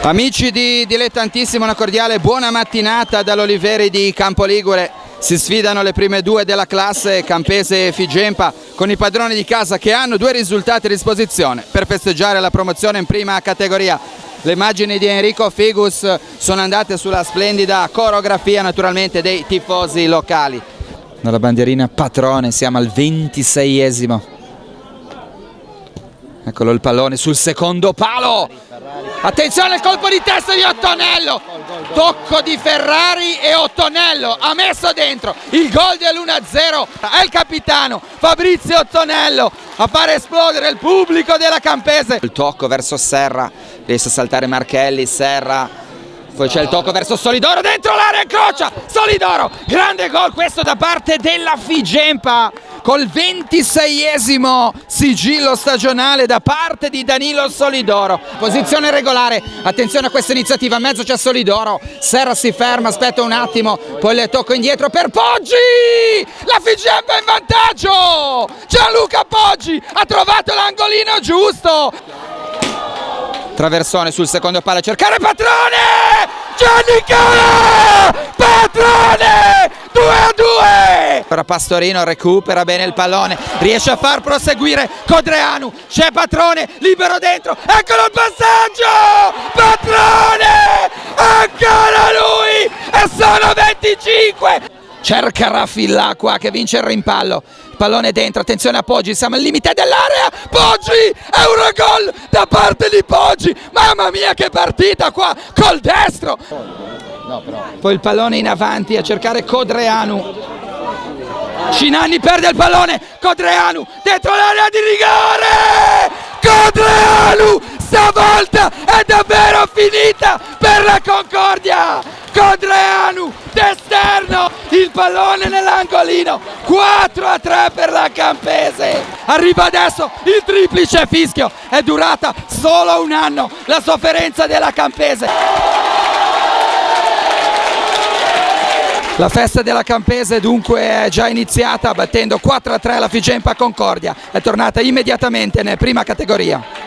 Amici di Dilettantissimo, una cordiale buona mattinata dall'Oliveri di Campoligure. Si sfidano le prime due della classe, Campese e Figempa, con i padroni di casa che hanno due risultati a disposizione per festeggiare la promozione in prima categoria. Le immagini di Enrico Figus sono andate sulla splendida coreografia naturalmente dei tifosi locali. Dalla bandierina Patrone siamo al 26esimo. Eccolo il pallone sul secondo palo. Attenzione al colpo di testa di Ottonello. Tocco di Ferrari e Ottonello ha messo dentro il gol dell'1-0. È il capitano Fabrizio Ottonello a fare esplodere il pubblico della Campese. Il tocco verso Serra, riesce a saltare Marchelli, Serra. Poi c'è il tocco verso Solidoro, dentro l'area, incrocia Solidoro, grande gol questo da parte della Figempa, col 26esimo sigillo stagionale da parte di Danilo Solidoro. Posizione regolare, attenzione a questa iniziativa, in mezzo c'è Solidoro, Serra si ferma, aspetta un attimo, poi le tocco indietro per Poggi, la Figempa è in vantaggio, Gianluca Poggi ha trovato l'angolino giusto. Traversone sul secondo palo a cercare Patrone! Giannicola! Patrone! 2-2! Ora Pastorino recupera bene il pallone, riesce a far proseguire Codreanu, c'è Patrone, libero dentro, eccolo il passaggio! Patrone! Ancora lui! E sono 25! Cerca Raffilla qua che vince il rimpallo. Pallone dentro, attenzione a Poggi, siamo al limite dell'area, Poggi, Eurogol da parte di Poggi, mamma mia che partita qua, col destro, poi il pallone in avanti a cercare Codreanu, Cinanni perde il pallone, Codreanu, dentro l'area di rigore, Codreanu, stavolta è davvero finita per la Concordia! Codreanu d'esterno, il pallone nell'angolino, 4-3 per la Campese. Arriva adesso il triplice fischio, è durata solo un anno la sofferenza della Campese. La festa della Campese dunque è già iniziata battendo 4-3 la Figempa Concordia, è tornata immediatamente nella prima categoria.